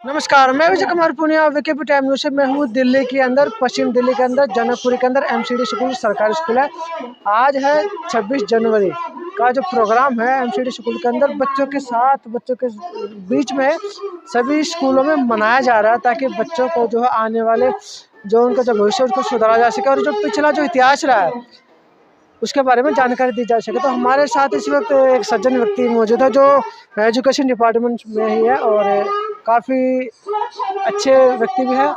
नमस्कार, मैं Vijay Kumar Poonia विकेपी time news से। मैं हूँ दिल्ली के अंदर, पश्चिम दिल्ली के अंदर जनकपुरी के अंदर एमसीडी स्कूल सरकारी स्कूल है। आज है 26 जनवरी का जो प्रोग्राम है एमसीडी स्कूल के अंदर बच्चों के साथ, बच्चों के बीच में सभी स्कूलों में मनाया जा रहा है ताकि बच्चों को जो है आने वाले जो उनका जो भविष्य उसको सुधारा जा सके और जो पिछला जो इतिहास रहा है उसके बारे में जानकारी दी जा सके। तो हमारे साथ इस वक्त एक सज्जन व्यक्ति मौजूद है जो एजुकेशन डिपार्टमेंट में ही है और काफ़ी अच्छे व्यक्ति भी है,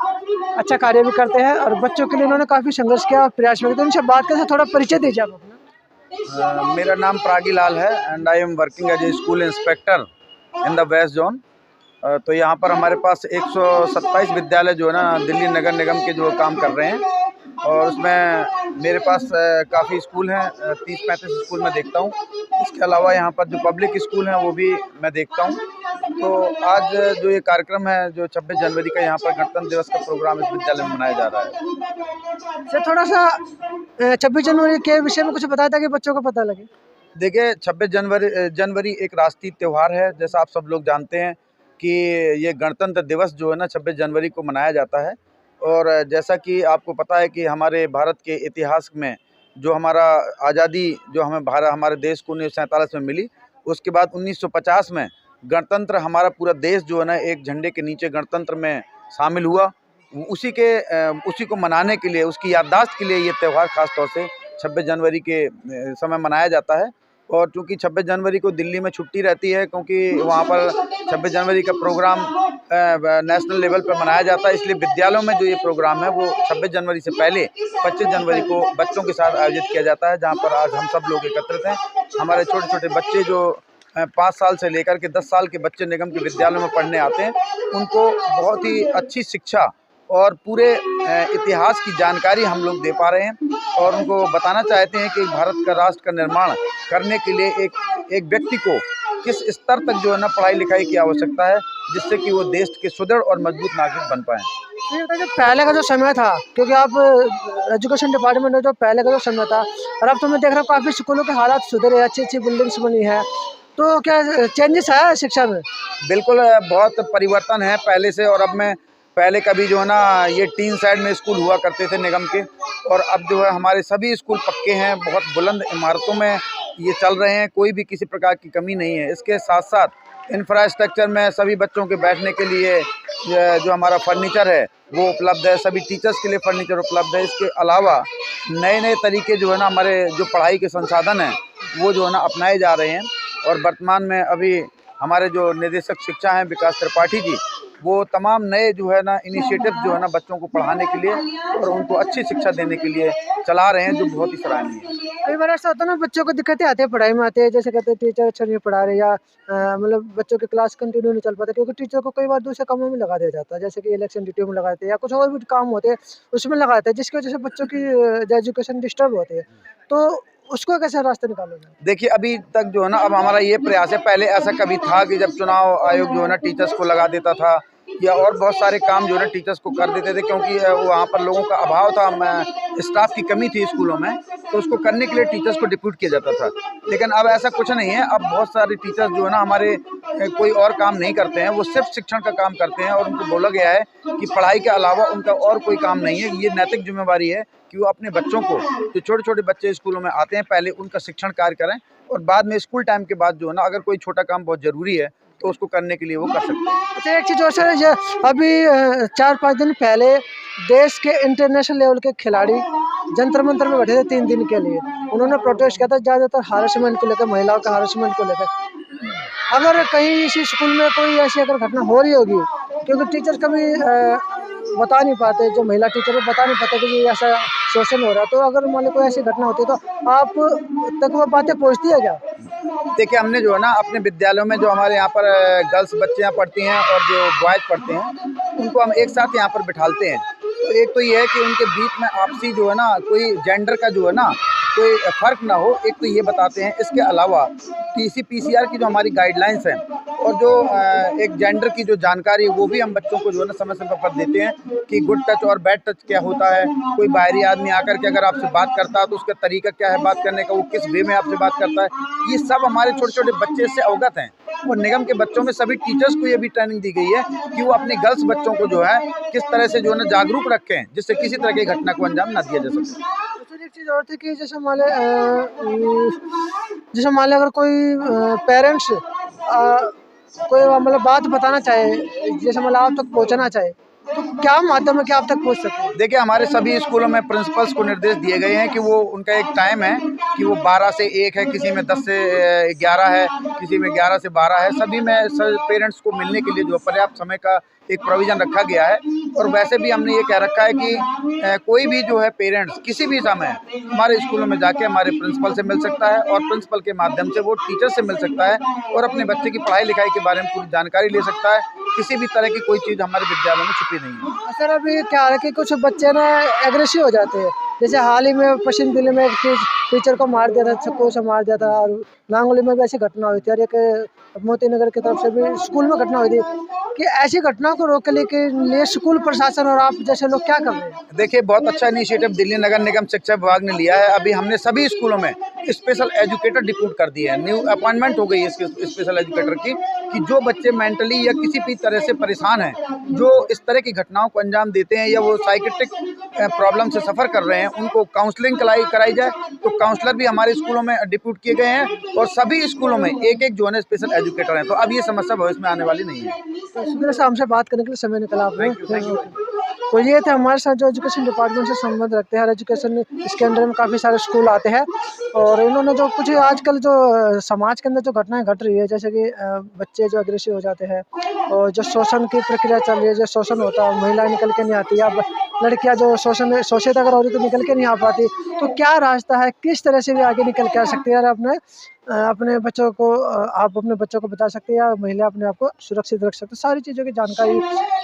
अच्छा कार्य भी करते हैं और बच्चों के लिए उन्होंने काफ़ी संघर्ष किया और प्रयास भी किया। तो उनसे बात करके थोड़ा परिचय दीजिए आप अपना। मेरा नाम प्रागी लाल है and I am working as a school inspector in the west zone. तो यहाँ पर हमारे पास 127 विद्यालय जो है ना दिल्ली नगर निगम के जो काम कर रहे हैं और उसमें मेरे पास काफ़ी स्कूल हैं, 30-35 स्कूल मैं देखता हूँ। इसके अलावा यहाँ पर जो पब्लिक स्कूल हैं वो भी मैं देखता हूँ। तो आज जो ये कार्यक्रम है जो 26 जनवरी का यहाँ पर गणतंत्र दिवस का प्रोग्राम इस विद्यालय में मनाया जा रहा है। सर थोड़ा सा 26 जनवरी के विषय में कुछ बताया था कि बच्चों को पता लगे। देखिए 26 जनवरी एक राष्ट्रीय त्यौहार है, जैसा आप सब लोग जानते हैं कि ये गणतंत्र दिवस जो है ना 26 जनवरी को मनाया जाता है। और जैसा कि आपको पता है कि हमारे भारत के इतिहास में जो हमारा आज़ादी जो हमारे देश को 1947 में मिली, उसके बाद 1950 में गणतंत्र हमारा पूरा देश जो है ना एक झंडे के नीचे गणतंत्र में शामिल हुआ। उसी को मनाने के लिए, उसकी याददाश्त के लिए ये त्यौहार खास तौर से 26 जनवरी के समय मनाया जाता है। और चूँकि 26 जनवरी को दिल्ली में छुट्टी रहती है क्योंकि वहाँ पर 26 जनवरी का प्रोग्राम नेशनल लेवल पर मनाया जाता है, इसलिए विद्यालयों में जो ये प्रोग्राम है वो 26 जनवरी से पहले 25 जनवरी को बच्चों के साथ आयोजित किया जाता है, जहाँ पर आज हम सब लोग एकत्रित हैं। हमारे छोटे छोटे बच्चे जो 5 साल से लेकर के 10 साल के बच्चे निगम के विद्यालयों में पढ़ने आते हैं, उनको बहुत ही अच्छी शिक्षा और पूरे इतिहास की जानकारी हम लोग दे पा रहे हैं और उनको बताना चाहते हैं कि भारत का राष्ट्र का निर्माण करने के लिए एक व्यक्ति को किस स्तर तक जो है ना पढ़ाई लिखाई की आवश्यकता है, जिससे कि वो देश के सुदृढ़ और मजबूत नागरिक बन पाएँ। जो पहले का जो समय था, क्योंकि आप एजुकेशन डिपार्टमेंट में जो पहले का जो समय था और अब तो मैं देख रहा हूँ काफ़ी स्कूलों के हालात सुधरे, अच्छी अच्छी बिल्डिंग्स बनी है, तो क्या चेंजेस है शिक्षा में? बिल्कुल बहुत परिवर्तन है पहले से और अब में। पहले कभी जो है ना ये टीन साइड में स्कूल हुआ करते थे निगम के, और अब जो है हमारे सभी स्कूल पक्के हैं, बहुत बुलंद इमारतों में ये चल रहे हैं, कोई भी किसी प्रकार की कमी नहीं है। इसके साथ साथ इंफ्रास्ट्रक्चर में सभी बच्चों के बैठने के लिए जो हमारा फर्नीचर है वो उपलब्ध है, सभी टीचर्स के लिए फर्नीचर उपलब्ध है। इसके अलावा नए नए तरीके जो है ना हमारे जो पढ़ाई के संसाधन हैं वो जो है ना अपनाए जा रहे हैं। और वर्तमान में अभी हमारे जो निदेशक शिक्षा हैं विकास त्रिपाठी जी, वो तमाम नए जो है ना इनिशिएटिव जो है ना बच्चों को पढ़ाने के लिए और उनको अच्छी शिक्षा देने के लिए चला रहे हैं, जो बहुत ही सराहनीय है। कई बार ऐसा होता है ना, बच्चों को दिक्कतें आती है पढ़ाई में, आते हैं जैसे कहते हैं टीचर अच्छा नहीं पढ़ा रहे या मतलब बच्चों की क्लास कंटिन्यू नहीं चल पाता क्योंकि टीचर को कई बार दूसरे कामों में लगा दिया जाता है, जैसे कि इलेक्शन ड्यूटी में लगाते हैं या कुछ और भी काम होते हैं उसमें लगाते हैं, जिसकी वजह से बच्चों की एजुकेशन डिस्टर्ब होती है। तो उसको कैसे रास्ते निकालोगे? देखिए अभी तक जो है ना अब हमारा ये प्रयास है, पहले ऐसा कभी था कि जब चुनाव आयोग जो है ना टीचर्स को लगा देता था या और बहुत सारे काम जो है ना टीचर्स को कर देते थे, क्योंकि वहाँ पर लोगों का अभाव था, स्टाफ की कमी थी स्कूलों में, तो उसको करने के लिए टीचर्स को डिप्यूट किया जाता था। लेकिन अब ऐसा कुछ नहीं है, अब बहुत सारे टीचर्स जो है ना हमारे कोई और काम नहीं करते हैं, वो सिर्फ शिक्षण का काम करते हैं और उनको बोला गया है कि पढ़ाई के अलावा उनका और कोई काम नहीं है। ये नैतिक जिम्मेवारी है कि वो अपने बच्चों को, जो छोटे छोटे बच्चे स्कूलों में आते हैं, पहले उनका शिक्षण कार्य करें और बाद में स्कूल टाइम के बाद जो है ना अगर कोई छोटा काम बहुत ज़रूरी है तो उसको करने के लिए वो कर सकते हैं। अच्छा, एक चीज़ और सर, ये अभी 4-5 दिन पहले देश के इंटरनेशनल लेवल के खिलाड़ी जंतर मंतर में बैठे थे 3 दिन के लिए। उन्होंने प्रोटेस्ट किया था ज़्यादातर हारेसमेंट को लेकर, महिलाओं के हारेसमेंट को लेकर। अगर कहीं इसी स्कूल में कोई ऐसी अगर घटना हो रही होगी, क्योंकि टीचर्स कभी बता नहीं पाते, जो महिला टीचर है बता नहीं पाते कि ये ऐसा शोषण हो रहा है, तो अगर मान लो कोई ऐसी घटना होती है तो आप तक वो बातें पहुँचती है क्या? देखिए हमने जो है ना अपने विद्यालयों में जो हमारे यहाँ पर गर्ल्स बच्चियाँ पढ़ती हैं और जो बॉयज़ पढ़ते हैं, उनको हम एक साथ यहाँ पर बिठालते हैं। तो एक तो ये है कि उनके बीच में आपसी जो है ना कोई जेंडर का जो है ना कोई फ़र्क ना हो, एक तो ये बताते हैं। इसके अलावा TC-PCR की जो हमारी गाइडलाइंस हैं और जो एक जेंडर की जो जानकारी है वो भी हम बच्चों को जो है ना समय समय पर देते हैं कि गुड टच और बैड टच क्या होता है। कोई बाहरी आदमी आकर के अगर आपसे बात करता है तो उसका तरीका क्या है बात करने का, वो किस वे में आपसे बात करता है, ये सब हमारे छोटे छोटे बच्चे इससे अवगत हैं। और निगम के बच्चों में सभी टीचर्स को ये भी ट्रेनिंग दी गई है कि वो अपने गर्ल्स बच्चों को जो है किस तरह से जो है ना जागरूक रखें, जिससे किसी तरह की घटना को अंजाम ना दिया जा सके। तो सर एक चीज़ और थी कि जैसे मान लें अगर कोई पेरेंट्स कोई मतलब बात बताना चाहे, जैसे मतलब आप तक पहुंचाना चाहे, तो क्या माध्यम है कि आप तक पहुंच सके? देखिए, हमारे सभी स्कूलों में प्रिंसिपल्स को निर्देश दिए गए हैं कि वो उनका एक टाइम है कि वो 12 से 1 है, किसी में 10 से 11 है, किसी में 11 से 12 है। सभी में पेरेंट्स को मिलने के लिए जो पर्याप्त समय का एक प्रोविज़न रखा गया है। और वैसे भी हमने ये कह रखा है कि कोई भी जो है पेरेंट्स किसी भी समय हमारे स्कूलों में जाके हमारे प्रिंसिपल से मिल सकता है और प्रिंसिपल के माध्यम से वो टीचर से मिल सकता है और अपने बच्चे की पढ़ाई लिखाई के बारे में पूरी जानकारी ले सकता है। किसी भी तरह की कोई चीज़ हमारे विद्यालयों में छुपी नहीं है। सर अभी क्या है कि कुछ बच्चे ना एग्रेसिव हो जाते हैं, जैसे हाल ही में पश्चिम दिल्ली में एक टीचर को मार दिया था, चक्कू से मार दिया था, और नांगोली में भी ऐसी घटना हुई थी, और एक मोती नगर की तरफ से भी स्कूल में घटना हुई थी। कि ऐसी घटनाओं को रोकने के लिए स्कूल प्रशासन और आप जैसे लोग क्या कर रहे हैं? देखिए, बहुत अच्छा इनिशिएटिव दिल्ली नगर निगम शिक्षा विभाग ने लिया है। अभी हमने सभी स्कूलों में स्पेशल एजुकेटर डिप्यूट कर दिए हैं। न्यू अपॉइंटमेंट हो गई है इसके स्पेशल एजुकेटर की, कि जो बच्चे मेंटली या किसी भी तरह से परेशान हैं, जो इस तरह की घटनाओं को अंजाम देते हैं या वो साइकेट्रिक प्रॉब्लम से सफ़र कर रहे हैं, उनको काउंसलिंग कराई जाए। तो काउंसलर भी हमारे स्कूलों में डिप्यूट किए गए हैं और सभी स्कूलों में एक जो है स्पेशल एजुकेटर हैं। तो अब ये समस्या भविष्य में आने वाली नहीं है। तो शुक्रिया सर, हमसे बात करने के लिए समय निकाला आपने। Thank you. तो ये थे हमारे साथ जो एजुकेशन डिपार्टमेंट से संबंध रखते हैं। हर एजुकेशन इसके अंडर में काफ़ी सारे स्कूल आते हैं, और इन्होंने जो कुछ आजकल जो समाज के अंदर जो घटनाएं घट रही है, जैसे कि बच्चे जो अग्रेसिव हो जाते हैं, और जो शोषण की प्रक्रिया चल रही है, जो शोषण होता है, महिलाएं निकल के नहीं आती, या लड़कियां जो शोषित अगर हो रही तो निकल के नहीं आ पाती, तो क्या रास्ता है, किस तरह से भी आगे निकल के आ सकती है, और अपने बच्चों को आप अपने बच्चों को बता सकते हैं, या महिला अपने आप को सुरक्षित रख सकते हैं। सारी चीज़ों की जानकारी,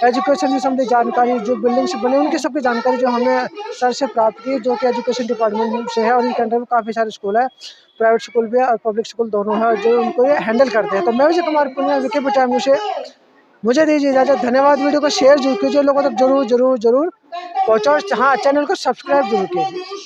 एजुकेशन से संबंधित जानकारी, जो बिल्डिंग्स बने उनकी सबकी जानकारी जो हमने सर से प्राप्त की, जो कि एजुकेशन डिपार्टमेंट से है, और इनके अंडर में काफ़ी सारे स्कूल है, प्राइवेट स्कूल भी है और पब्लिक स्कूल दोनों है, जो उनको ये हैंडल करते हैं। तो मैं विजय कुमार पुनिया, विकेपी टाइम न्यूज़ से मुझे दीजिए इजाज़त। धन्यवाद। वीडियो को शेयर जरूर कीजिए, लोगों तक जरूर पहुँचाओ। हाँ, चैनल को सब्सक्राइब जरूर कीजिए।